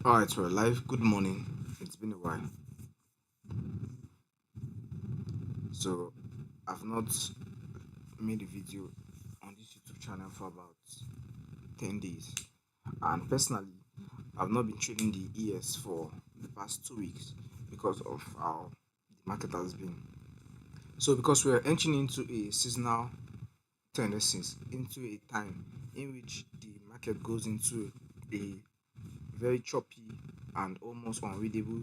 All right, we're live. Good morning. It's been a while. So, I've not made a video on this YouTube channel for about 10 days. And personally, I've not been trading the ES for the past 2 weeks because of how the market has been. So, because we're entering into a seasonal tendencies, into a time in which the market goes into a very choppy and almost unreadable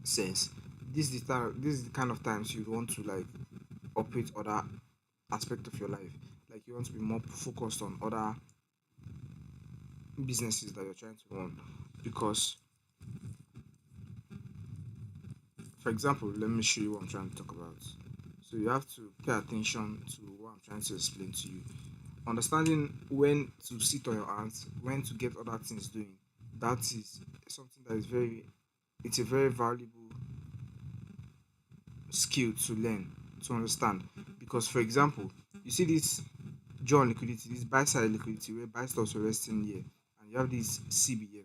sense. This is the kind of times you want to like operate other aspect of your life. Like you want to be more focused on other businesses that you're trying to run. Because, for example, let me show you what I'm trying to talk about. So you have to pay attention to what I'm trying to explain to you. Understanding when to sit on your hands, when to get other things doing. That is something that is very it's a very valuable skill to learn, to understand. Because for example, you see this John liquidity, this buy side liquidity where buy stocks were resting here, and you have this CB here.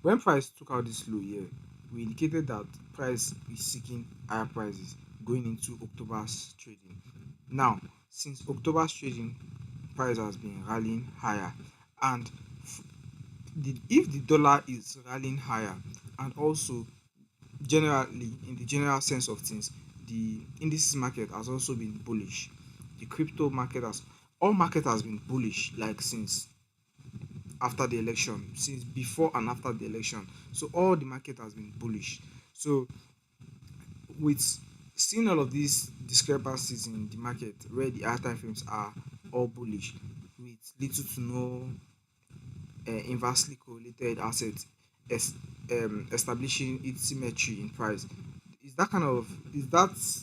When price took out this low here, we indicated that price is seeking higher prices going into October's trading. Now, since October's trading, price has been rallying higher, and if the dollar is rallying higher, and also generally in the general sense of things, the indices market has also been bullish. The crypto market has all market has been bullish like since after the election, since before and after the election. So all the market has been bullish. So with seeing all of these discrepancies in the market where the higher time frames are all bullish with little to no inversely correlated assets es- establishing its symmetry in price, is that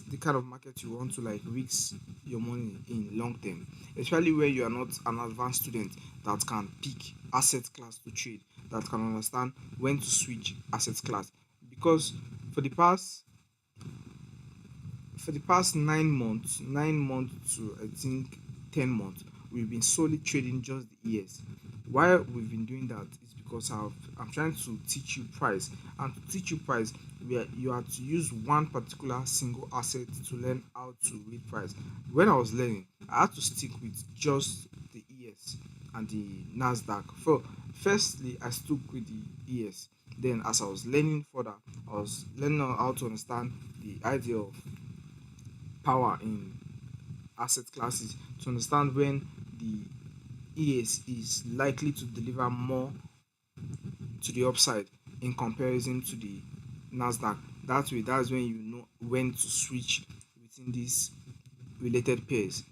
the kind of market you want to like risk your money in long term, especially where you are not an advanced student that can pick asset class to trade, that can understand when to switch asset class. Because for the past for the past 9 months, 9 months to I think 10 months, we've been solely trading just the ES. Why we've been doing that is because I'm trying to teach you price, and to teach you price, you have to use one particular single asset to learn how to read price. When I was learning, I had to stick with just the ES and the Nasdaq. Firstly, I stuck with the ES. Then, as I was learning further, I was learning how to understand the idea of power in asset classes, to understand when the ES is likely to deliver more to the upside in comparison to the Nasdaq. That way, that's when you know when to switch within these related pairs.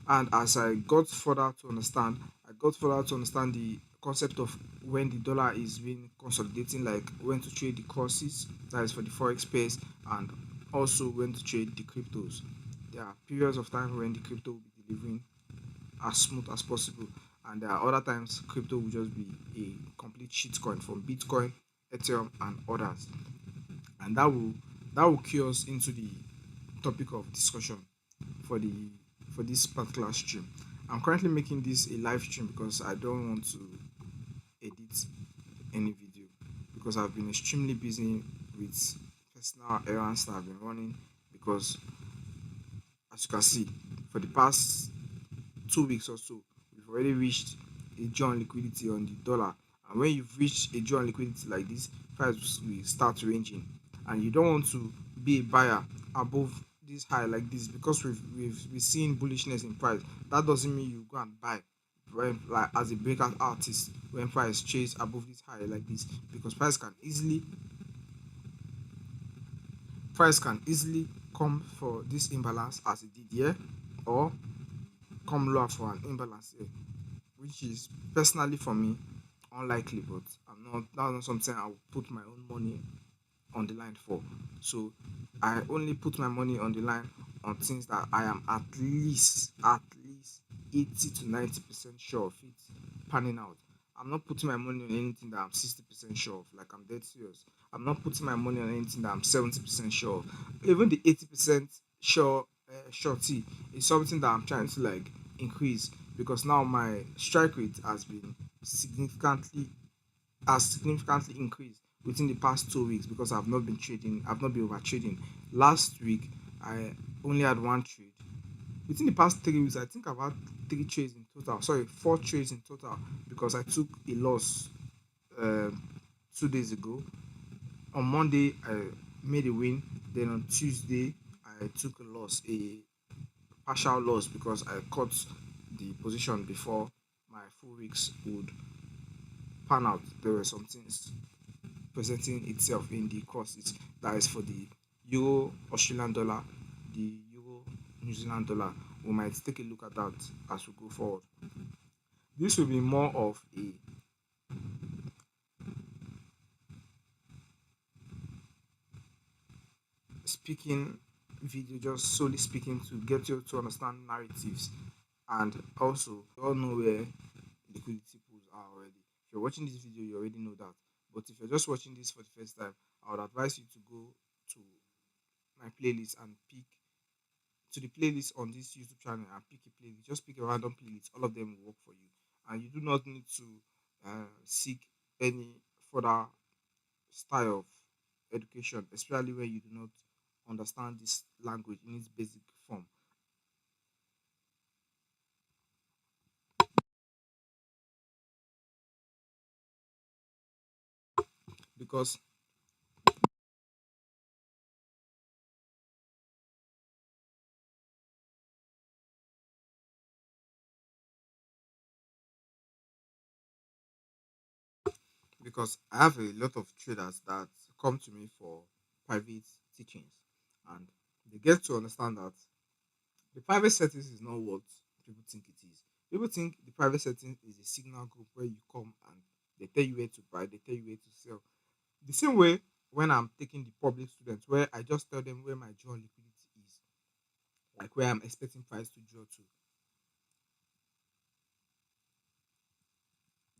And as I got further to understand the concept of when the dollar is being consolidating, like when to trade the crosses, that is for the forex pairs, and also when to trade the cryptos. There are periods of time when the crypto will be delivering as smooth as possible, and there are other times crypto will just be a complete shitcoin from Bitcoin, Ethereum, and others. And that will cue us into the topic of discussion for the for this particular stream. I'm currently making this a live stream because I don't want to edit any video, because I've been extremely busy with personal errands that I've been running. Because as you can see, for the past 2 weeks or so, we've already reached a joint liquidity on the dollar. And when you've reached a joint liquidity like this, price will start ranging. And you don't want to be a buyer above this high like this, because we've seen bullishness in price. That doesn't mean you go and buy when, like as a breakout artist, when price chase above this high like this, because price can easily come for this imbalance as it did here, or come lower for an imbalance here, which is personally for me unlikely. But that's not something I will put my own money on the line for. So I only put my money on the line on things that I am at least 80 to 90% sure of it panning out. I'm not putting my money on anything that I'm 60% sure of, like I'm dead serious. I'm not putting my money on anything that I'm 70% sure of. Even the 80% sure shorty is something that I'm trying to like increase, because now my strike rate has been significantly has significantly increased within the past 2 weeks because I've not been trading, I've not been over trading. Last week I only had one trade. Within the past 3 weeks, I think I've had three trades in total. Sorry, four trades in total because I took a loss um 2 days ago. On Monday, I made a win. Then on Tuesday, I took a loss, a partial loss because I cut the position before my full weeks would pan out. There were some things presenting itself in the courses. That is for the Euro Australian dollar, the Euro New Zealand dollar. We might take a look at that as we go forward. This will be more of a speaking video, just solely speaking to get you to understand narratives, and also you all know where liquidity pools are already. If you're watching this video, you already know that. But if you're just watching this for the first time, I would advise you to go to my playlist and pick to the playlist on this YouTube channel and pick a playlist. Just pick a random playlist. All of them will work for you, and you do not need to seek any further style of education, especially when you do not understand this language in its basic form. Because I have a lot of traders that come to me for private teachings, and they get to understand that the private settings is not what people think it is. People think the private setting is a signal group where you come and they tell you where to buy, they tell you where to sell. The same way when I'm taking the public students, where I just tell them where my draw liquidity is, like where I'm expecting price to draw to.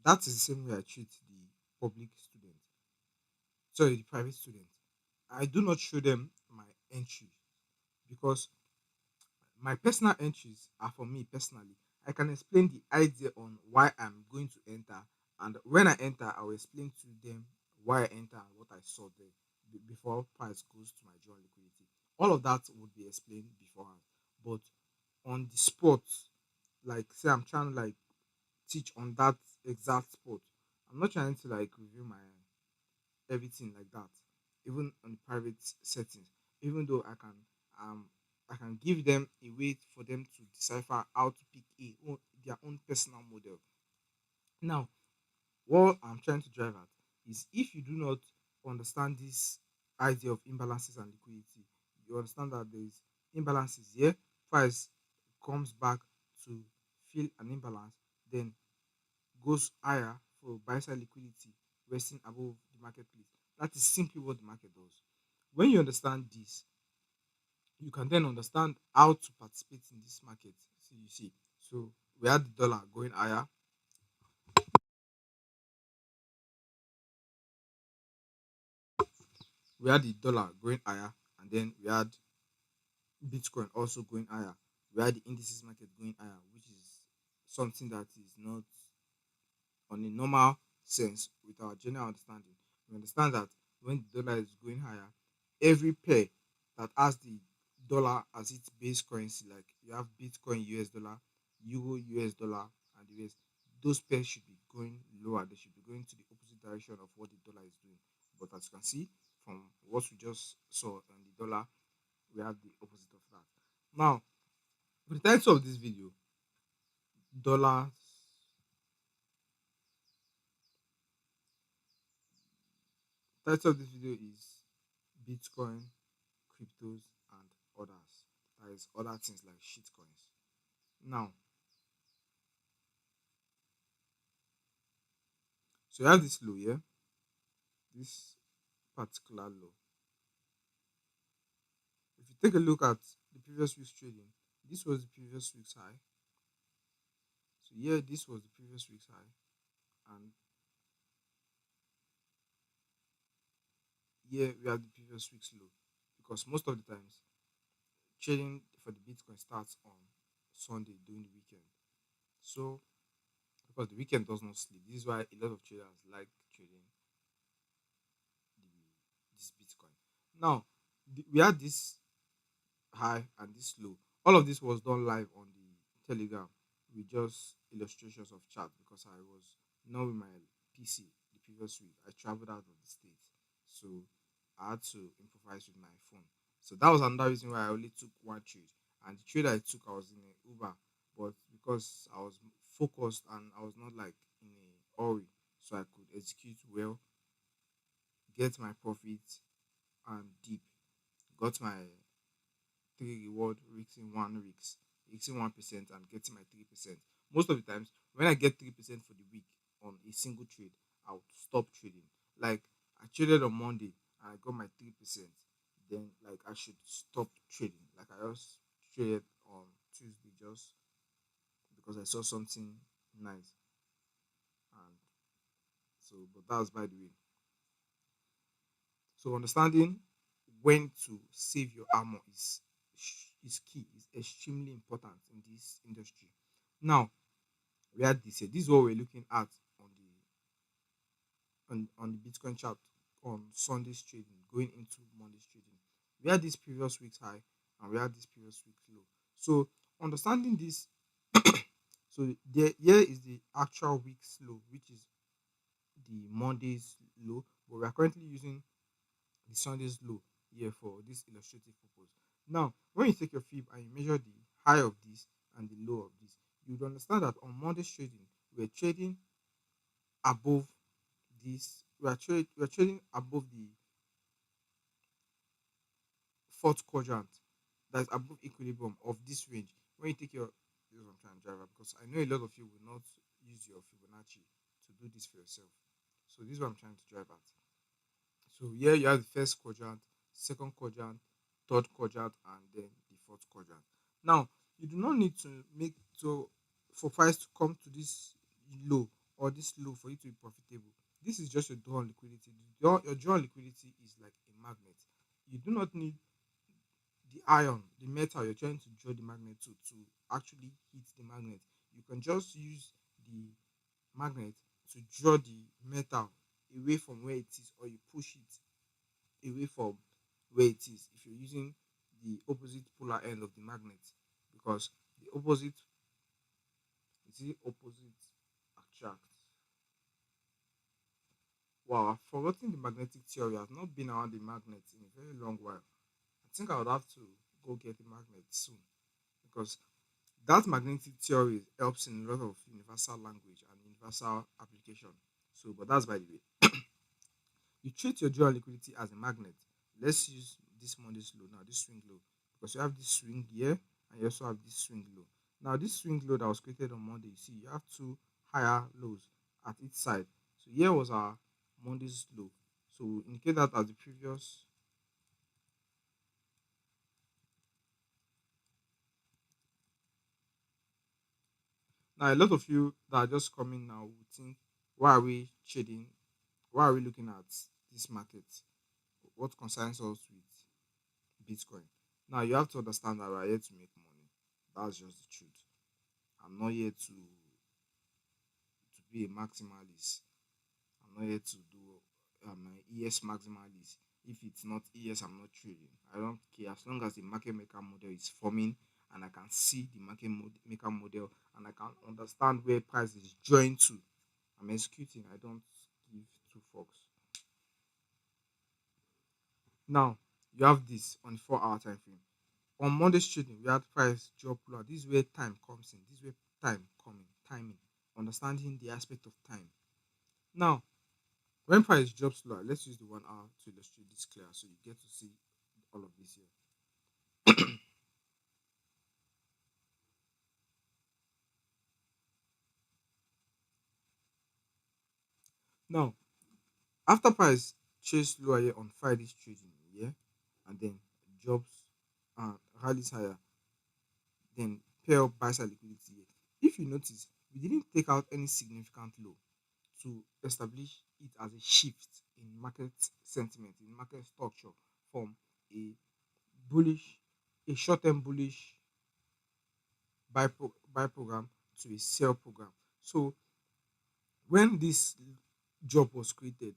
That is the same way I treat the public student, sorry, the private student. I do not show them my entry because my personal entries are for me personally. I can explain the idea on why I'm going to enter, and when I enter, I will explain to them why I enter and what I saw there before price goes to my draw liquidity. All of that would be explained beforehand. But on the spot, like say I'm trying to like teach on that exact spot, I'm not trying to like review my everything like that, even on the private settings. Even though um I can give them a way for them to decipher how to pick their own personal model. Now, what I'm trying to drive at is if you do not understand this idea of imbalances and liquidity, you understand that there is imbalances here, price comes back to fill an imbalance, then goes higher for buy side liquidity resting above the marketplace. That is simply what the market does. When you understand this, you can then understand how to participate in this market. So you see, so we had the dollar going higher, we had the dollar going higher, and then we had Bitcoin also going higher. We had the indices market going higher, which is something that is not on a normal sense with our general understanding. We understand that when the dollar is going higher, every pair that has the dollar as its base currency, like you have Bitcoin US dollar, Euro US dollar, and the rest, those pairs should be going lower. They should be going to the opposite direction of what the dollar is doing. But as you can see from what we just saw on the dollar, we have the opposite of that. Now, for the title of this video, dollars title of this video is Bitcoin, cryptos, and others. That is other things like shitcoins. Now, so you have this low here, this particular low. If you take a look at the previous week's trading, this was the previous week's high. So here, this was the previous week's high, and here we have the previous week's low. Because most of the times, trading for the Bitcoin starts on Sunday during the weekend. So because the weekend does not sleep. This is why a lot of traders like trading this Bitcoin. Now, we had this high and this low. All of this was done live on the Telegram with just illustrations of chart because I was not with my PC the previous week. I traveled out of the state, so I had to improvise with my phone. So that was another reason why I only took one trade. And the trade I took, I was in an Uber, but because I was focused and I was not like in a hurry, so I could execute well, get my profit, and deep. Got my three reward risks in one risk, risking 1% and getting my 3%. Most of the times, when I get 3% for the week on a single trade, I would stop trading. Like I traded on Monday and I got my 3%, then like I should stop trading. Like I just traded on Tuesday just because I saw something nice, and so but that was by the way. So understanding when to save your armor is key, is extremely important in this industry. Now we had this here. This is what we're looking at on on the Bitcoin chart on Sunday's trading, going into Monday's trading. We had this previous week's high and we had this previous week's low. So understanding this, so here is the actual week's low, which is the Monday's low, but we are currently using the Sunday's low here for this illustrative purpose. Now, when you take your fib and you measure the high of this and the low of this, you would understand that on Monday's trading, we're trading above this. We are trading above the fourth quadrant, that is above equilibrium of this range. When you take your, this is what I'm trying to drive at because I know a lot of you will not use your Fibonacci to do this for yourself. So this is what I'm trying to drive at. So here you have the first quadrant, second quadrant, third quadrant, and then the fourth quadrant. Now you do not need to make to for price to come to this low or this low for you to be profitable. This is just your draw on liquidity. Your draw on liquidity is like a magnet. You do not need the iron, the metal you're trying to draw the magnet to actually hit the magnet. You can just use the magnet to draw the metal away from where it is, or you push it away from where it is if you're using the opposite polar end of the magnet, because the opposite is the opposite attract. Wow, I've forgotten the magnetic theory. I've not been around the magnet in a very long while. I think I would have to go get a magnet soon because that magnetic theory helps in a lot of universal language and universal application. So, but that's by the way. You treat your dual liquidity as a magnet. Let's use this Monday's low now, this swing low, because you have this swing here and you also have this swing low. Now, this swing low that was created on Monday, you see, you have two higher lows at each side. So here was our Monday's low. So we indicate that as the previous. Now, a lot of you that are just coming now would think, why are we trading? Why are we looking at this market? What concerns us with Bitcoin? Now, you have to understand that we are here to make money. That's just the truth. I'm not here to be a maximalist. I'm not here to do an ES maximalist. If it's not ES, I'm not trading. I don't care as long as the market maker model is forming and I can see the maker model and I can understand where price is joined to. I'm executing. I don't give two fucks. Now you have this on the 4 hour time frame. On Monday's trading, we had price drop lower. This is where time comes in. This is where time coming, timing, understanding the aspect of time. Now, when price drops lower, let's use the 1 hour to illustrate this clear so you get to see all of this here. Now, after price chased lower here on Friday's trading, yeah, and then drops rallies higher, then pair up buy side liquidity here. If you notice, we didn't take out any significant low to establish it as a shift in market sentiment, in market structure from a bullish, a short-term bullish buy program to a sell program. So when this job was created.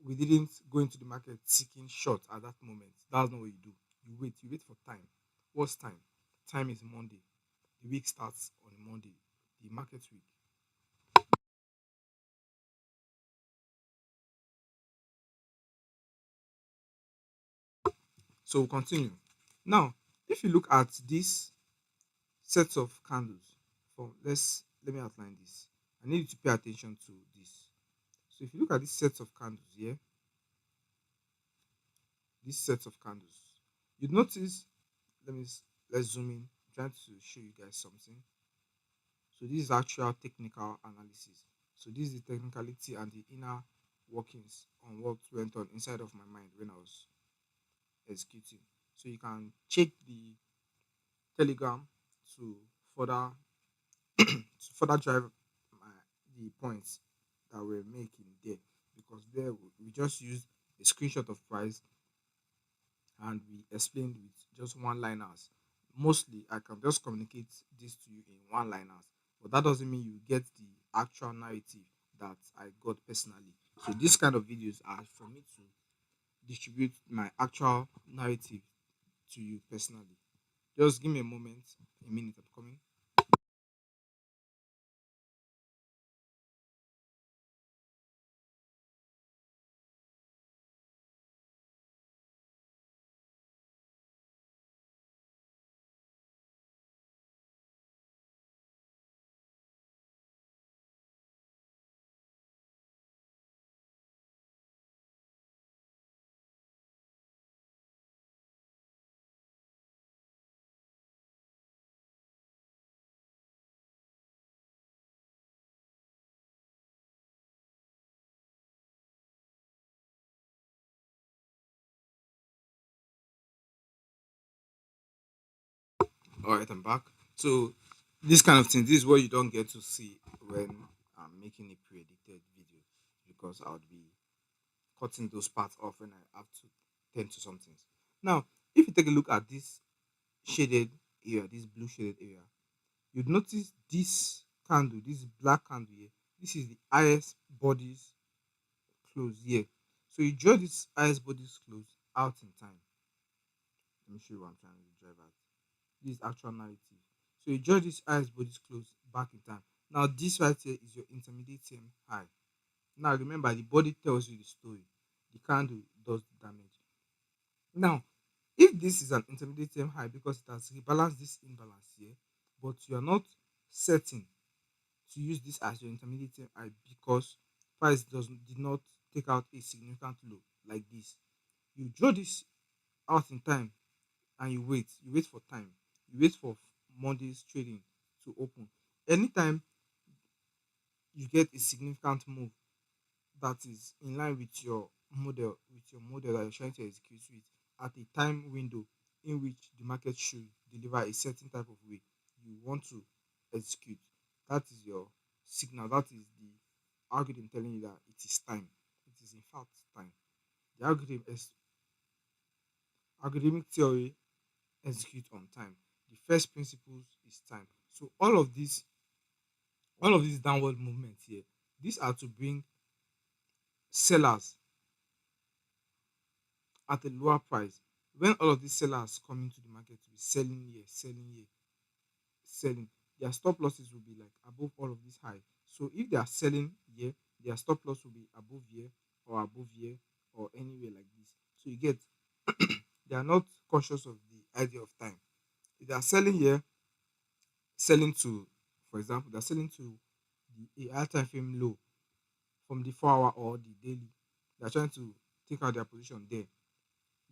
We didn't go into the market seeking short at that moment. That's not what you do. You wait for time. What's time? Time is Monday. The week starts on Monday, the market week. So we'll continue. Now, if you look at this sets of candles, let me outline this. I need you to pay attention to this. So if you look at this sets of candles here, these sets of candles, you notice. Let me let's zoom in. I'm trying to show you guys something. So this is actual technical analysis. So this is the technicality and the inner workings on what went on inside of my mind when I was executing. So you can check the telegram to further to further drive my, the points that we're making there, because there we just used a screenshot of price and we explained with just one liners. Mostly I can just communicate this to you in one liners, but that doesn't mean you get the actual narrative that I got personally. So this kind of videos are for me to distribute my actual narrative to you personally. Just give me a moment, a minute, I'm coming. All right, I'm back. So this kind of thing, this is what you don't get to see when I'm making a pre-edited video, because I would be cutting those parts off when I have to tend to some things. Now, if you take a look at this shaded area, this blue shaded area, you'd notice this candle, this black candle here. This is the highest bodies close here. So you draw this highest bodies close out in time. Let me show you what I'm trying to drive at. This actual narrative. So you draw this highest bodies close back in time. Now this right here is your intermediate term high. Now remember, the body tells you the story. The candle does the damage. Now, if this is an intermediate term high because it has rebalanced this imbalance here, but you are not certain to use this as your intermediate term high because price did not take out a significant low like this. You draw this out in time and you wait for time, you wait for Monday's trading to open. Anytime you get a significant move that is in line with your model that you're trying to execute with at a time window in which the market should deliver a certain type of way you want to execute. That is your signal. That is the algorithm telling you that it is time. It is in fact time. The algorithmic theory execute on time. The first principles is time. So all of these downward movements here, these are to bring sellers at a lower price. When all of these sellers come into the market to be selling here, selling, their stop losses will be like above all of this high. So if they are selling here, their stop loss will be above here or anywhere like this. So you get they are not conscious of the idea of time. If they are selling here, selling to, for example, they're selling to the a high time frame low from the 4 hour or the daily. They're trying to take out their position there.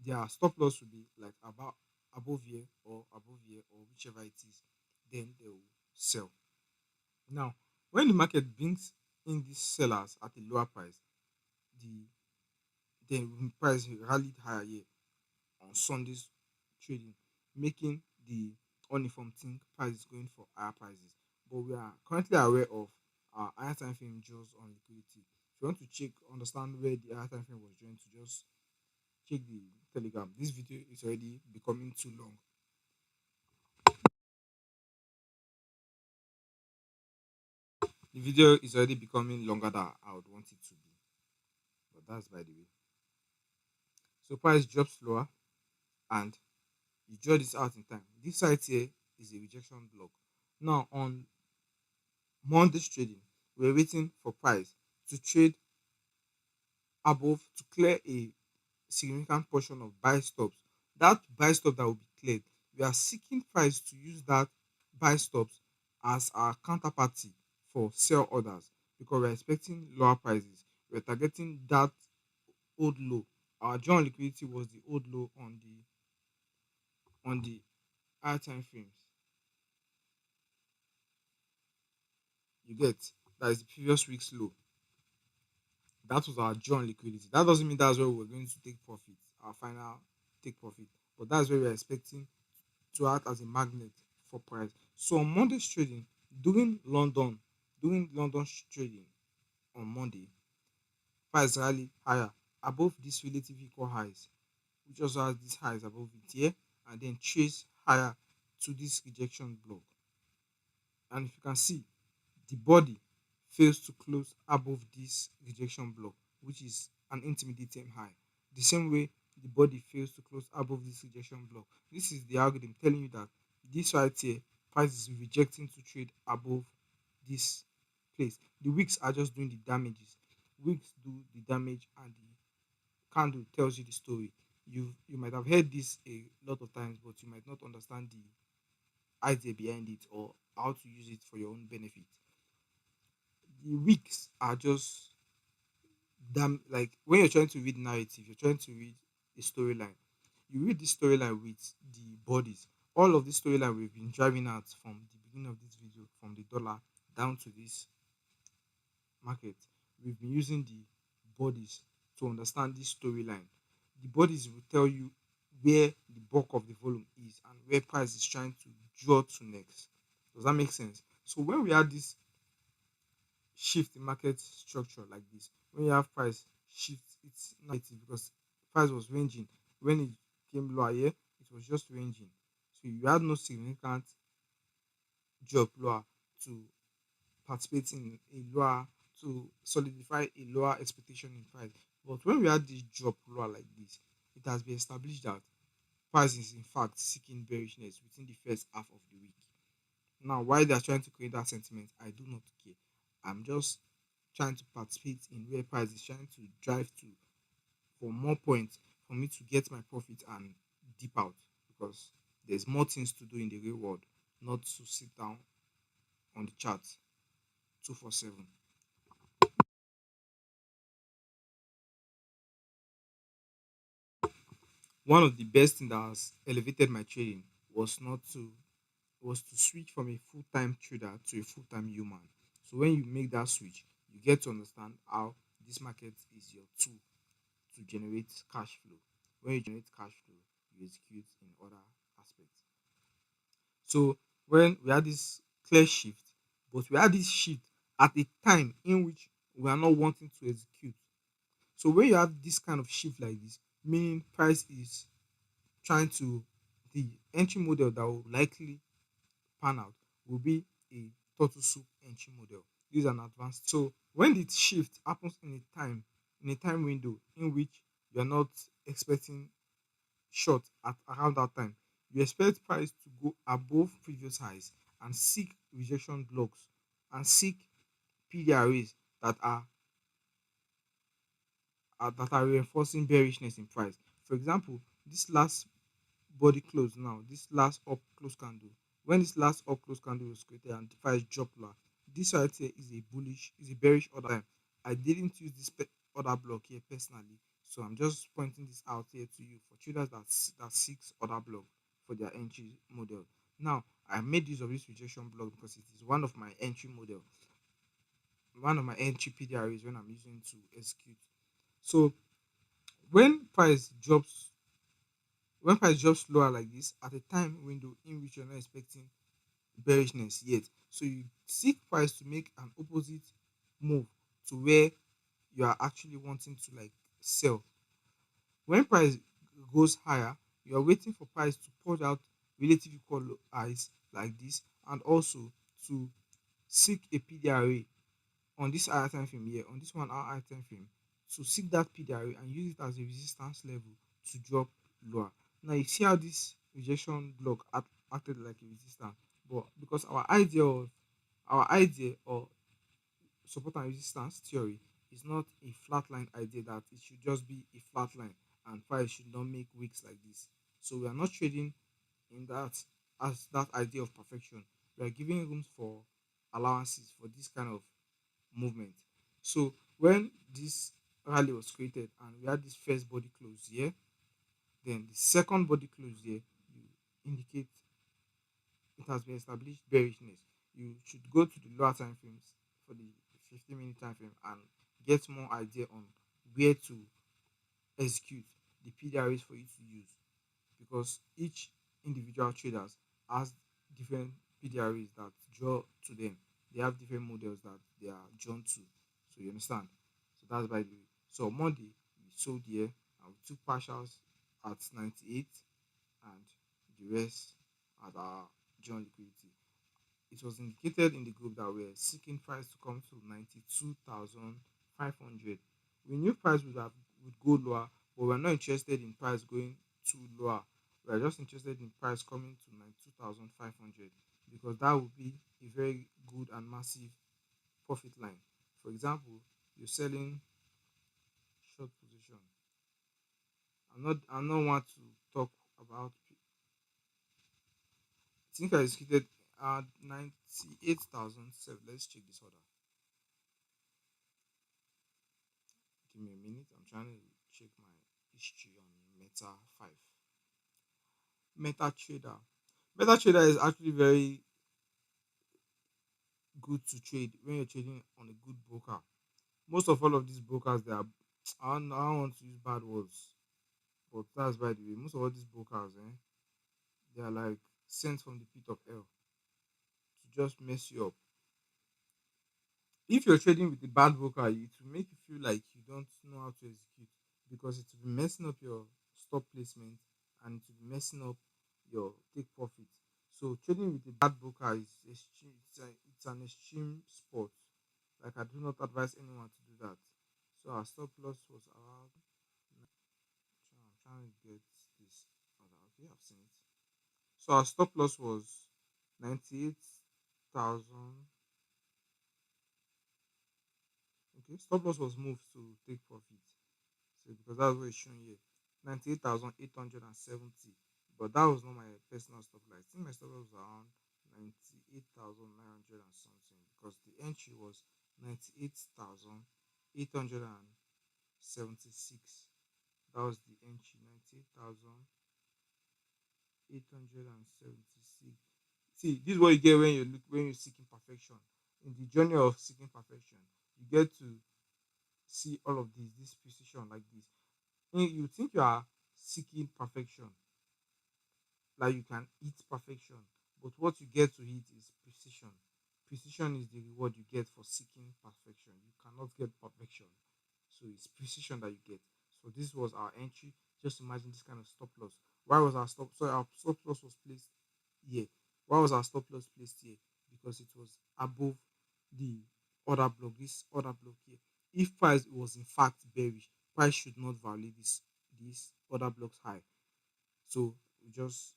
Their stop loss will be like about above here or whichever it is. Then they will sell. Now, when the market brings in these sellers at a lower price, the price rallied higher here on Sunday's trading, making the uninformed think price is going for higher prices. But we are currently aware of our higher time frame draws on liquidity. If you want to check, understand where the higher time frame was drawn to, just check the telegram. This video is already becoming too long. The video is already becoming longer than I would want it to be. But that's by the way. So price drops lower and you draw this out in time. This right here is a rejection block. Now on Monday's trading, we're waiting for price to trade above to clear a significant portion of buy stops. That buy stop that will be cleared, we are seeking price to use that buy stops as our counterparty for sell orders because we're expecting lower prices. We're targeting that old low. Our joint liquidity was the old low on the higher time frames. You get that is the previous week's low. That was our joint liquidity. That doesn't mean that's where we're going to take profit, our final take profit. But that's where we're expecting to act as a magnet for price. So on Monday's trading, doing London trading on Monday, price rally higher above these relative equal highs, which also has these highs above it here, and then chase higher to this rejection block. And if you can see, the body fails to close above this rejection block, which is an intermediate high. The same way the body fails to close above this rejection block. This is the algorithm telling you that this right here, price is rejecting to trade above this place. The wicks are just doing the damages. Wicks do the damage and the candle tells you the story. You might have heard this a lot of times, but you might not understand the idea behind it or how to use it for your own benefit. The wicks are just damn, like when you're trying to read narrative, you're trying to read a storyline. You read this storyline with the bodies. All of this storyline we've been driving out from the beginning of this video, from the dollar down to this market. We've been using the bodies to understand this storyline. The bodies will tell you where the bulk of the volume is and where price is trying to draw to next. Does that make sense? So when we had this shift in market structure like this, when you have price shift, it's negative because price was ranging. When it came lower here, it was just ranging. So you had no significant drop lower to participate in a lower to solidify a lower expectation in price. But when we had this drop lower like this, it has been established that price is in fact seeking bearishness within the first half of the week. Now, why they are trying to create that sentiment, I do not care. I'm just trying to participate in where price is trying to drive to for more points for me to get my profit and dip out because there's more things to do in the real world, not to sit down on the chart 247. One of the best things that has elevated my trading was to switch from a full-time trader to a full-time human. So when you make that switch, you get to understand how this market is your tool to generate cash flow. When you generate cash flow, you execute in other aspects. So when we had this clear shift, but we had this shift at a time in which we are not wanting to execute. So when you have this kind of shift like this, meaning price is trying to the entry model that will likely pan out will be a turtle soup entry model. This is an advanced. So when the shift happens in a time window in which you are not expecting short at around that time, you expect price to go above previous highs and seek rejection blocks and seek PDRAs that are reinforcing bearishness in price. For example, this last body close now, this last up close candle, when this last up close candle was created and the price dropped lower, this right here is a bearish order time. I didn't use this order block here personally, so I'm just pointing this out here to you for traders that seeks order block for their entry model. Now I made use of this rejection block because it is one of my entry PDRs when I'm using to execute. So when price drops when price drops lower like this at a time window in which you're not expecting bearishness yet, so you seek price to make an opposite move to where you are actually wanting to like sell. When price goes higher, you are waiting for price to put out relative equal highs like this and also to seek a PDRA on this higher time frame here, on this 1 hour higher time frame to seek that PDRA and use it as a resistance level to drop lower. Now you see how this rejection block acted like a resistance, but because our idea or support and resistance theory is not a flatline idea that it should just be a flat line and price should not make wicks like this. So we are not trading in that as that idea of perfection. We are giving room for allowances for this kind of movement. So when this rally was created and we had this first body close here, then the second body close here, you indicate it has been established bearishness. You should go to the lower time frames for the 15-minute time frame and get more idea on where to execute the PDRs for you to use, because each individual traders has different PDRs that draw to them. They have different models that they are drawn to. So you understand? So that's by the way. So on Monday we sold here and we took partials at 98 and the rest at our joint liquidity. It was indicated in the group that we are seeking price to come to 92,500. We knew price would go lower, but we're not interested in price going too lower. We are just interested in price coming to 92,500 because that would be a very good and massive profit line. For example, you're selling short position. I'm not want to talk about. I think I executed at 98,007. Let's check this order. Give me a minute. I'm trying to check my history on Meta 5. MetaTrader. MetaTrader is actually very good to trade when you're trading on a good broker. Most of all of these brokers, they are, I don't want to use bad words, but that's by the way. Most of all these brokers, they are like sent from the pit of hell to just mess you up. If you're trading with a bad broker, it will make you feel like you don't know how to execute because it will be messing up your stop placement and it will be messing up your take profit. So trading with a bad broker is extreme. It's an extreme sport. Like I do not advise anyone to do that. So our stop loss was around. I'm trying to get this order. Okay, I've seen it. So our stop loss was 98,000. Okay, stop loss was moved to take profit. So because that's what it's showing here. 98,870. But that was not my personal stop loss. I think my stop loss was around 98,900 and something because the entry was 98,876. That was the entry, 98,876. See, this is what you get when you're seeking perfection. In the journey of seeking perfection, you get to see all of this precision like this. You think you are seeking perfection, like you can eat perfection, but what you get to eat is precision. Precision is the reward you get for seeking perfection. You cannot get perfection, so it's precision that you get. So this was our entry. Just imagine this kind of stop loss. Why was our stop? So our stop loss was placed here. Why was our stop loss placed here? Because it was above the order block. This order block here. If price was in fact bearish, price should not violate this order block's high. So we just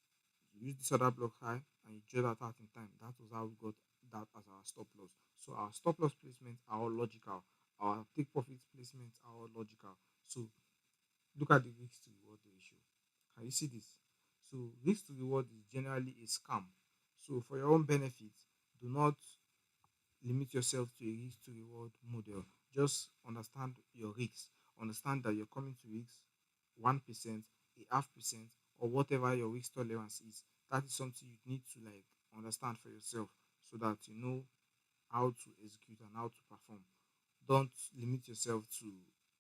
use this other block high and you draw that out in time. That was how we got that as our stop loss. So our stop loss placements are all logical. Our take profit placements are all logical. So look at the risk to reward ratio. Can you see this? So risk to reward is generally a scam. So for your own benefit, do not limit yourself to a risk to reward model. Just understand your risks. Understand that you're coming to risk 1%, a half percent, or whatever your risk tolerance is. That is something you need to like understand for yourself so that you know how to execute and how to perform. Don't limit yourself to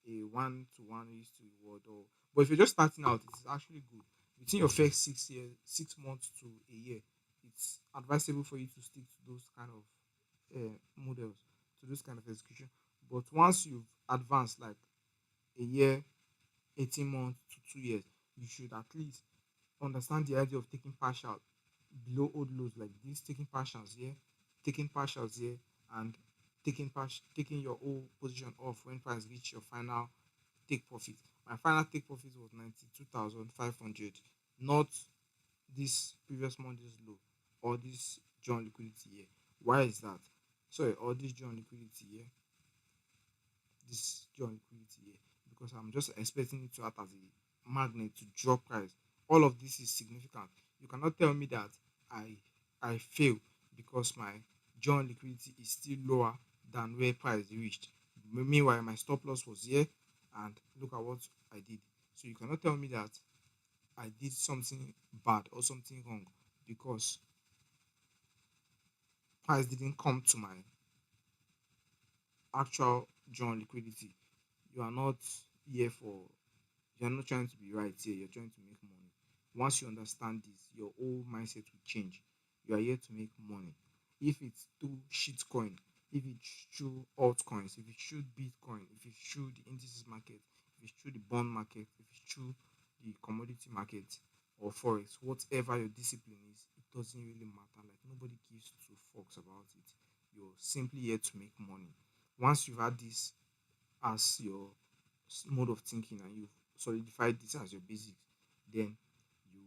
a one to one risk to reward or but if you're just starting out, it's actually good. Within your first 6 years, 6 months to a year, it's advisable for you to stick to those kind of models, to this kind of execution. But once you've advanced like a year, 18 months to 2 years, you should at least understand the idea of taking partial below old lows like this, taking partials here, taking partials here, and taking your whole position off when price reach your final take profit. My final take profit was 92,500, not this previous Monday's low or this John liquidity here. Why is that? Sorry, or this John liquidity here, this John liquidity here, because I'm just expecting it to act as a magnet to drop price. All of this is significant. You cannot tell me that I I fail because my John liquidity is still lower than where price reached. Meanwhile, my stop loss was here, and look at what I did. So you cannot tell me that I did something bad or something wrong because price didn't come to my actual John liquidity. You are not here for, you're not trying to be right here, you're trying to make money. Once you understand this, your whole mindset will change. You are here to make money. If it's through shitcoin, if it's through altcoins, if it's through Bitcoin, if it's through the indices market, if it's through the bond market, if it's through the commodity market or forex, whatever your discipline is, it doesn't really matter. Like nobody gives two fucks about it. You're simply here to make money. Once you've had this as your mode of thinking and you've solidified this as your basics, then you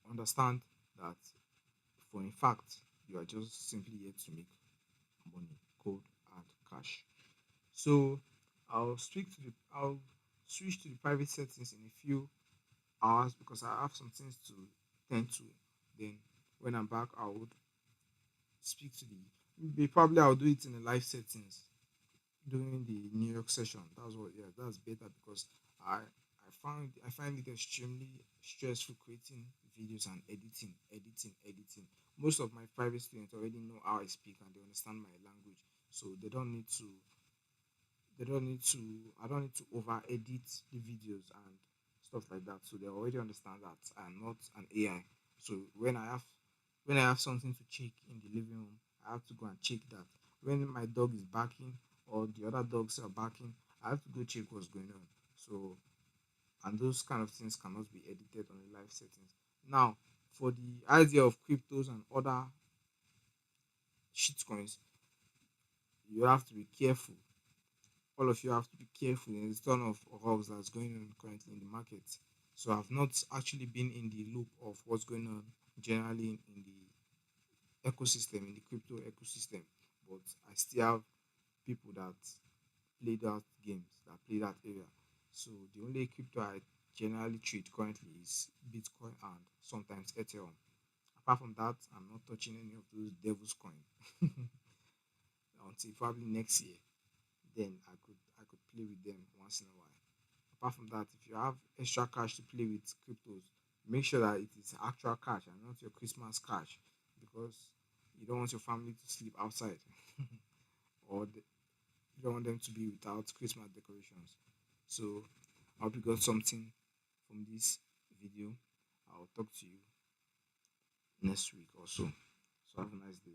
would understand that for in fact you are just simply here to make money, cold and cash. So I'll switch to the private settings in a few hours because I have some things to tend to. Then when I'm back, I would speak to probably I'll do it in the live settings during the New York session. That's what, yeah, that's better because I find it extremely stressful creating videos and editing. Most of my private students already know how I speak and they understand my language, so they don't need to I don't need to over edit the videos and stuff like that. So they already understand that I'm not an AI. So when I have something to check in the living room, I have to go and check that. When my dog is barking or the other dogs are barking, I have to go check what's going on. So and those kind of things cannot be edited on the live settings. Now, for the idea of cryptos and other shitcoins, you have to be careful. All of you have to be careful in the ton of hogs that's going on currently in the market. So I've not actually been in the loop of what's going on generally in the ecosystem, in the crypto ecosystem, but I still have people that play that games, that play that area. So the only crypto I generally trade currently is Bitcoin and sometimes Ethereum. Apart from that, I'm not touching any of those devil's coin until probably next year. Then I could play with them once in a while. Apart from that, if you have extra cash to play with cryptos, make sure that it is actual cash and not your Christmas cash because you don't want your family to sleep outside or you don't want them to be without Christmas decorations. So I hope you got something from this video. I'll talk to you next week or so. So have a nice day.